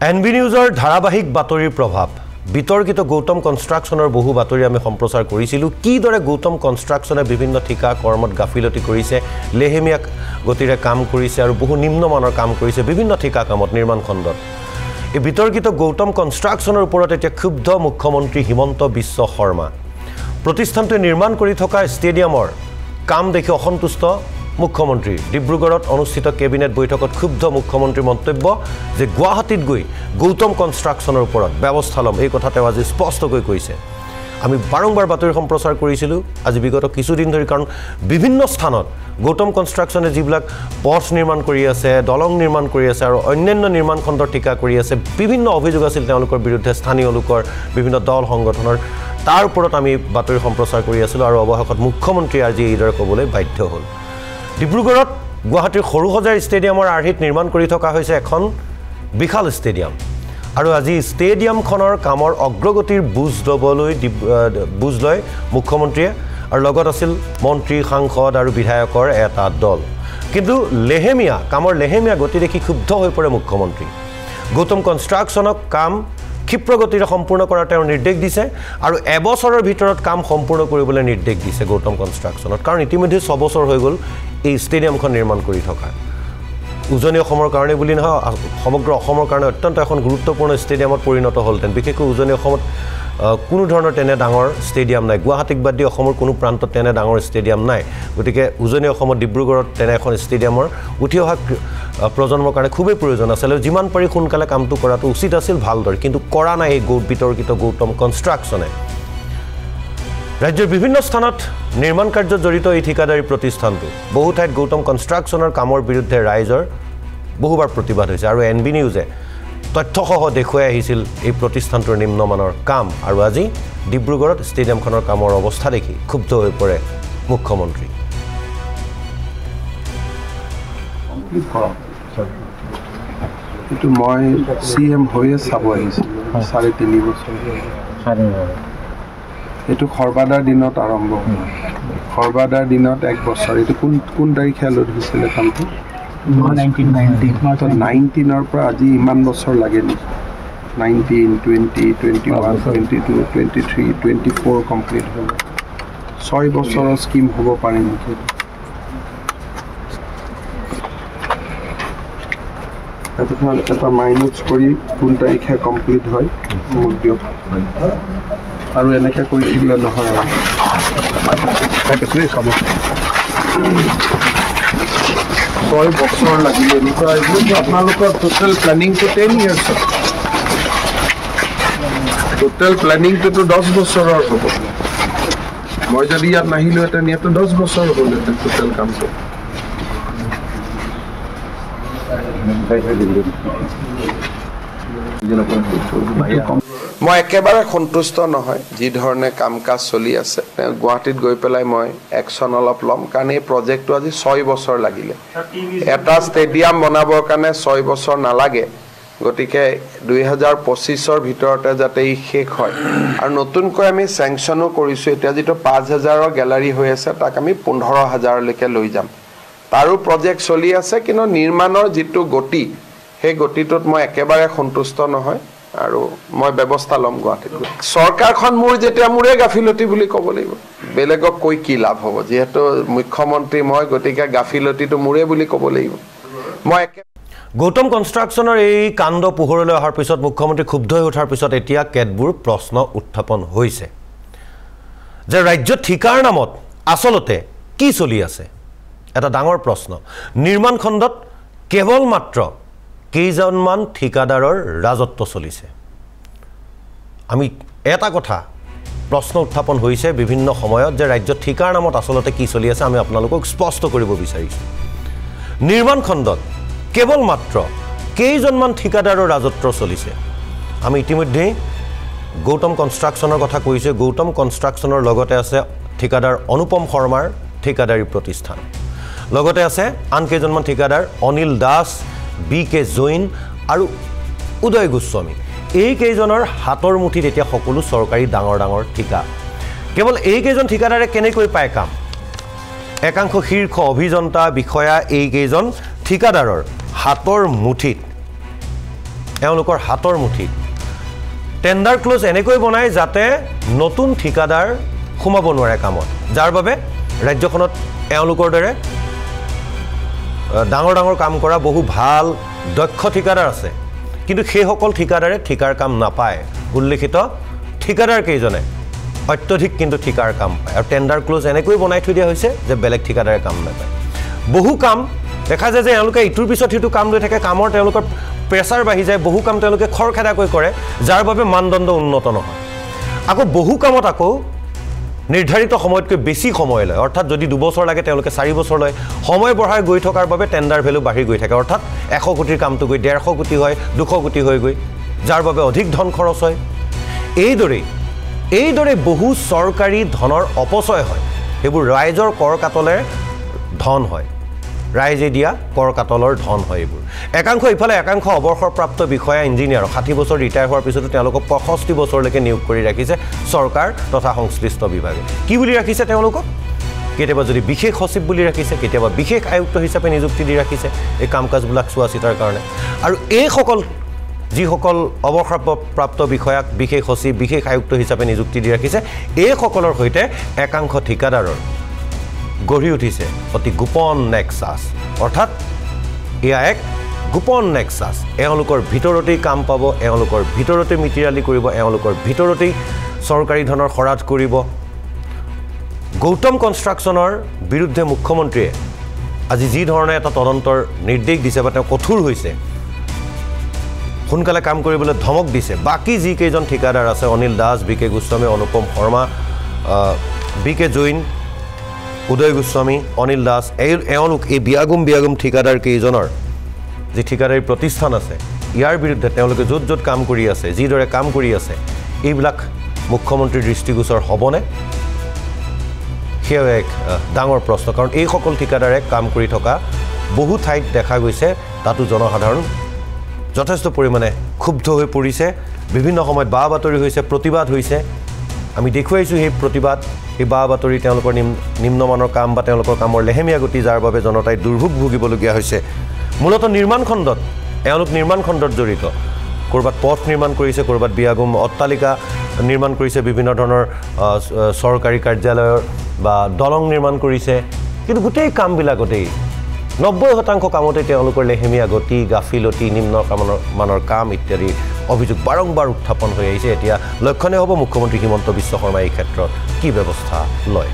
NB নিউজৰ ধাৰাবাহিক বাতৰিৰ প্ৰভাৱ বিতৰ্কিত গৌতম কনষ্ট্ৰাকশ্যনৰ বহু বাতৰি আমি সম্প্ৰচাৰ কৰিছিলোঁ কিদৰে গৌতম কনষ্ট্ৰাকশ্যনে বিভিন্ন ঠিকা কৰ্মত গাফিলতি কৰিছে লেহেমিয়া গতিৰে কাম কৰিছে আৰু বহু নিম্নমানৰ কাম কৰিছে বিভিন্ন ঠিকা কামত নিৰ্মাণ খণ্ডত এই বিতৰ্কিত গৌতম কনষ্ট্ৰাকশ্যনৰ ওপৰত এতিয়া ক্ষুব্ধ মুখ্যমন্ত্ৰী হিমন্ত বিশ্ব শৰ্মা প্ৰতিষ্ঠানটোৱে নিৰ্মাণ কৰি থকা ষ্টেডিয়ামৰ কাম দেখি অসন্তুষ্ট মুখ্যমন্ত্ৰী ডিব্ৰুগড়ত অনুষ্ঠিত কেবিনেট বৈঠকত ক্ষুব্ধ মুখ্যমন্ত্ৰীৰ মন্তব্য যে গুৱাহাটীত গৈ গৌতম কনষ্ট্ৰাকশ্যনৰ ওপৰত ব্যৱস্থা ল'ম এই কথা তেওঁ আজি স্পষ্টকৈ কৈছে আমি বাৰংবাৰ বাতৰি সম্প্ৰচাৰ কৰিছিলোঁ আজি বিগত কিছুদিন ধৰি কাৰণ বিভিন্ন স্থানত গৌতম কনষ্ট্ৰাকশ্যনে যিবিলাক পথ নিৰ্মাণ কৰি আছে দলং নিৰ্মাণ কৰি আছে আৰু অন্যান্য নিৰ্মাণ খণ্ডৰ ঠিকা কৰি আছে বিভিন্ন অভিযোগ আছিল তেওঁলোকৰ বিৰুদ্ধে স্থানীয় লোকৰ বিভিন্ন দল সংগঠনৰ তাৰ ওপৰত আমি বাতৰি সম্প্ৰচাৰ কৰি আছিলোঁ আৰু অৱশেষত মুখ্যমন্ত্ৰী আজি এইদৰে ক'বলৈ বাধ্য হ'ল ডিব্ৰুগড়ত গুৱাহাটীৰ সৰুসজাই ষ্টেডিয়ামৰ আৰ্হিত নিৰ্মাণ কৰি থকা হৈছে এখন বিশাল ষ্টেডিয়াম আৰু আজি ষ্টেডিয়ামখনৰ কামৰ অগ্ৰগতিৰ বুজ লয় মুখ্যমন্ত্ৰীয়ে আৰু লগত আছিল মন্ত্ৰী সাংসদ আৰু বিধায়কৰ এটা দল কিন্তু কামৰ লেহেমিয়া গতি দেখি ক্ষুব্ধ হৈ পৰে মুখ্যমন্ত্ৰী গৌতম কনষ্ট্ৰাকশ্যনক কাম ক্ষিপ্ৰগতিৰে সম্পূৰ্ণ কৰাৰ তেওঁ নিৰ্দেশ দিছে আৰু এবছৰৰ ভিতৰত কাম সম্পূৰ্ণ কৰিবলৈ নিৰ্দেশ দিছে গৌতম কনষ্ট্ৰাকশ্যনত কাৰণ ইতিমধ্যে 6 বছৰ হৈ গ'ল এই ষ্টেডিয়ামখন নিৰ্মাণ কৰি থকা উজনি অসমৰ কাৰণে বুলি নহয় সমগ্ৰ অসমৰ কাৰণে অত্যন্ত এখন গুৰুত্বপূৰ্ণ ষ্টেডিয়ামত পৰিণত হ'লতেন বিশেষকৈ উজনি অসমত কোনো ধৰণৰ তেনে ডাঙৰ ষ্টেডিয়াম নাই গুৱাহাটীক বাদ দি অসমৰ কোনো প্ৰান্তত তেনে ডাঙৰ ষ্টেডিয়াম নাই গতিকে উজনি অসমত ডিব্ৰুগড়ত তেনে এখন ষ্টেডিয়ামৰ উঠি অহা প্ৰজন্মৰ কাৰণে খুবেই প্ৰয়োজন আছিল যিমান পাৰি সোনকালে কামটো কৰাটো উচিত আছিল ভালদৰে কিন্তু কৰা নাই এই বিতৰ্কিত গৌতম কনষ্ট্ৰাকশ্যনে ৰাজ্যৰ বিভিন্ন স্থানত নিৰ্মাণ কাৰ্যত জড়িত এই ঠিকাদাৰী প্ৰতিষ্ঠানটো বহু ঠাইত গৌতম কনষ্ট্ৰাকশ্যনৰ কামৰ বিৰুদ্ধে ৰাইজৰ বহুবাৰ প্ৰতিবাদ হৈছে আৰু এনবি নিউজে তথ্যসহ দেখুৱাই আহিছিল এই প্ৰতিষ্ঠানটোৰ নিম্নমানৰ কাম আৰু আজি ডিব্ৰুগড়ত ষ্টেডিয়ামখনৰ কামৰ অৱস্থা দেখি ক্ষুব্ধ হৈ পৰে মুখ্যমন্ত্ৰী এইটো মই CM হৈয়ে চাব আহিছিলোঁ 3.5 বছৰ এইটো খৰবাদাৰ দিনত আৰম্ভ হ'ল খৰবাদাৰ দিনত 1 বছৰ এইটো কোন তাৰিখে লোড হৈছিলে কামটো 19ৰ পৰা আজি ইমান বছৰ লাগে নেকি 19, 20, 21, 22, 23, 24 কমপ্লিট হ'ল 6 বছৰৰ স্কিম হ'ব পাৰে নেকি এটা মাইনাছ কৰি কোন তাৰিখে কমপ্লিট হয় মোক দিয়ক আৰু এনেকৈ কৰি থাকিলে নহয় আৰু 6 বছৰ লাগিলে এনেকুৱা আপোনালোকৰ টোটেল প্লেনিংটো 10 years টোটেল প্লেনিংটোতো 10 বছৰৰ হ'ব মই যদি ইয়াত নাহিলোহেঁতেন ইয়াতো 10 বছৰ হ'লহেঁতেন টোটেল কামটো মই একেবাৰে সন্তুষ্ট নহয় যি ধৰণে কাম কাজ চলি আছে গুৱাহাটীত গৈ পেলাই মই একশ্যন অলপ ল'ম কাৰণ এই প্ৰজেক্টটো আজি 6 বছৰ লাগিলে এটা ষ্টেডিয়াম বনাবৰ কাৰণে 6 বছৰ নালাগে গতিকে 2025ৰ ভিতৰতে যাতে ই শেষ হয় আৰু নতুনকৈ আমি চেংচনো কৰিছোঁ এতিয়া যিটো 5,000ৰ গেলাৰী হৈ আছে তাক আমি 15,000লৈকে লৈ যাম তাৰো প্ৰজেক্ট চলি আছে কিন্তু নিৰ্মাণৰ যিটো গতি সেই গতিটোত মই একেবাৰে সন্তুষ্ট নহয় আৰু মই ব্যৱস্থা ল'ম গুৱাহাটীত চৰকাৰখন মোৰ যেতিয়া মোৰে গাফিলতি বুলি ক'ব লাগিব বেলেগক কৈ কি লাভ হ'ব যিহেতু মুখ্যমন্ত্ৰী মই গতিকে গাফিলতিটো মোৰে বুলি ক'ব লাগিব মই গৌতম কনষ্ট্ৰাকশ্যনৰ এই কাণ্ড পোহৰলৈ অহাৰ পিছত মুখ্যমন্ত্ৰী ক্ষুব্ধ হৈ উঠাৰ পিছত এতিয়া কেতবোৰ প্ৰশ্ন উত্থাপন হৈছে যে ৰাজ্যত ঠিকাৰ নামত আচলতে কি চলি আছে এটা ডাঙৰ প্ৰশ্ন নিৰ্মাণ খণ্ডত কেৱল মাত্ৰ কেইজনমান ঠিকাদাৰৰ ৰাজত্ব চলিছে আমি এটা কথা প্ৰশ্ন উত্থাপন হৈছে বিভিন্ন সময়ত যে ৰাজ্যত ঠিকাৰ নামত আচলতে কি চলি আছে আমি আপোনালোকক স্পষ্ট কৰিব বিচাৰিছোঁ নিৰ্মাণ খণ্ডত কেৱল মাত্ৰ কেইজনমান ঠিকাদাৰৰ ৰাজত্ব চলিছে আমি ইতিমধ্যে গৌতম কনষ্ট্ৰাকশ্যনৰ কথা কৈছে গৌতম কনষ্ট্ৰাকশ্যনৰ লগতে আছে ঠিকাদাৰ অনুপম শৰ্মাৰ ঠিকাদাৰী প্ৰতিষ্ঠান লগতে আছে আন কেইজনমান ঠিকাদাৰ অনিল দাস BK জৈন আৰু উদয় গোস্বামী এই কেইজনৰ হাতৰ মুঠিত এতিয়া সকলো চৰকাৰী ডাঙৰ ঠিকা কেৱল এই কেইজন ঠিকাদাৰে কেনেকৈ পায় কাম একাংশ শীৰ্ষ অভিযন্তা বিষয়া এই কেইজন ঠিকাদাৰৰ হাতৰ মুঠিত এওঁলোকৰ হাতৰ মুঠিত টেণ্ডাৰ ক্লজ এনেকৈ বনায় যাতে নতুন ঠিকাদাৰ সোমাব নোৱাৰে কামত যাৰ বাবে ৰাজ্যখনত এওঁলোকৰ দৰে ডাঙৰ ডাঙৰ কাম কৰা বহু ভাল দক্ষ ঠিকাদাৰ আছে কিন্তু সেইসকল ঠিকাদাৰে ঠিকাৰ কাম নাপায় উল্লেখিত ঠিকাদাৰ কেইজনে অত্যধিক কিন্তু ঠিকাৰ কাম পায় আৰু টেণ্ডাৰ ক্লজ এনেকৈ বনাই থৈ দিয়া হৈছে যে বেলেগ ঠিকাদাৰে কাম নাপায় বহু কাম দেখা যায় যে এওঁলোকে ইটোৰ পিছত সিটো কাম লৈ থাকে কামৰ তেওঁলোকৰ প্ৰেছাৰ বাঢ়ি যায় বহু কাম তেওঁলোকে খৰখেদাকৈ কৰে যাৰ বাবে মানদণ্ড উন্নত নহয় আকৌ বহু কামত আকৌ নিৰ্ধাৰিত সময়তকৈ বেছি সময় লয় অৰ্থাৎ যদি 2 বছৰ লাগে তেওঁলোকে 4 বছৰ লয় সময় বঢ়াই গৈ থকাৰ বাবে টেণ্ডাৰ ভেলু বাঢ়ি গৈ থাকে অৰ্থাৎ 100 কোটিৰ কামটো গৈ 150 কোটি হয় 200 কোটি হৈ গৈ যাৰ বাবে অধিক ধন খৰচ হয় এইদৰে বহু চৰকাৰী ধনৰ অপচয় হয় সেইবোৰ ৰাইজৰ কৰ কাটলে ধন হয় ৰাইজে দিয়া কৰ কাটলৰ ধন হয় এইবোৰ একাংশ ইফালে একাংশ অৱসৰপ্ৰাপ্ত বিষয়া ইঞ্জিনিয়াৰ 60 বছৰ ৰিটায়াৰ হোৱাৰ পিছতো তেওঁলোকক 65 বছৰলৈকে নিয়োগ কৰি ৰাখিছে চৰকাৰ তথা সংশ্লিষ্ট বিভাগে কি বুলি ৰাখিছে তেওঁলোকক কেতিয়াবা যদি বিশেষ সচিব বুলি ৰাখিছে কেতিয়াবা বিশেষ আয়ুক্ত হিচাপে নিযুক্তি দি ৰাখিছে এই কাম কাজবিলাক চোৱা চিতাৰ কাৰণে আৰু এইসকল যিসকল অৱসৰপ্ৰাপ্ত বিষয়াক বিশেষ সচিব বিশেষ আয়ুক্ত হিচাপে নিযুক্তি দি ৰাখিছে এইসকলৰ সৈতে একাংশ ঠিকাদাৰৰ গঢ়ি উঠিছে অতি গোপন নেক্সাছ অৰ্থাৎ এয়া এক গোপন নেক্সাছ এওঁলোকৰ ভিতৰতেই কাম পাব এওঁলোকৰ ভিতৰতে মিতিৰালি কৰিব এওঁলোকৰ ভিতৰতেই চৰকাৰী ধনৰ খৰাজ কৰিব গৌতম কনষ্ট্ৰাকশ্যনৰ বিৰুদ্ধে মুখ্যমন্ত্ৰীয়ে আজি যি ধৰণে এটা তদন্তৰ নিৰ্দেশ দিছে বা তেওঁ কঠোৰ হৈছে সোনকালে কাম কৰিবলৈ ধমক দিছে বাকী যি কেইজন ঠিকাদাৰ আছে অনিল দাস বিকে গোস্বামী অনুপম শৰ্মা বিকে জৈন উদয় গোস্বামী অনিল দাস এওঁলোক এই বিয়াগুম ঠিকাদাৰ কেইজনৰ যি ঠিকাদাৰী প্ৰতিষ্ঠান আছে ইয়াৰ বিৰুদ্ধে তেওঁলোকে য'ত য'ত কাম কৰি আছে যিদৰে কাম কৰি আছে এইবিলাক মুখ্যমন্ত্ৰীৰ দৃষ্টিগোচৰ হ'বনে সেয়া এক ডাঙৰ প্ৰশ্ন কাৰণ এইসকল ঠিকাদাৰে কাম কৰি থকা বহু ঠাইত দেখা গৈছে তাতো জনসাধাৰণ যথেষ্ট পৰিমাণে ক্ষুব্ধ হৈ পৰিছে বিভিন্ন সময়ত বা বাতৰি হৈছে প্ৰতিবাদ হৈছে আমি দেখুৱাইছোঁ সেই প্ৰতিবাদ এই বা বাতৰি তেওঁলোকৰ নিম্নমানৰ কাম বা তেওঁলোকৰ কামৰ লেহেমীয়া গতি যাৰ বাবে জনতাই দুৰ্ভোগ ভুগিবলগীয়া হৈছে মূলতঃ নিৰ্মাণ খণ্ডত এওঁলোক নিৰ্মাণ খণ্ডত জড়িত ক'ৰবাত পথ নিৰ্মাণ কৰিছে ক'ৰবাত বিয়াগুম অট্টালিকা নিৰ্মাণ কৰিছে বিভিন্ন ধৰণৰ চৰকাৰী কাৰ্যালয়ৰ বা দলং নিৰ্মাণ কৰিছে কিন্তু গোটেই কামবিলাকতেই 90% কামতে তেওঁলোকৰ লেহেমীয়া গতি গাফিলতি নিম্ন মানৰ কাম ইত্যাদি অভিযোগ বাৰম্বাৰ উত্থাপন হৈ আহিছে এতিয়া লক্ষণীয় হ'ব মুখ্যমন্ত্ৰী হিমন্ত বিশ্ব শৰ্মাই এই ক্ষেত্ৰত কি ব্যৱস্থা লয়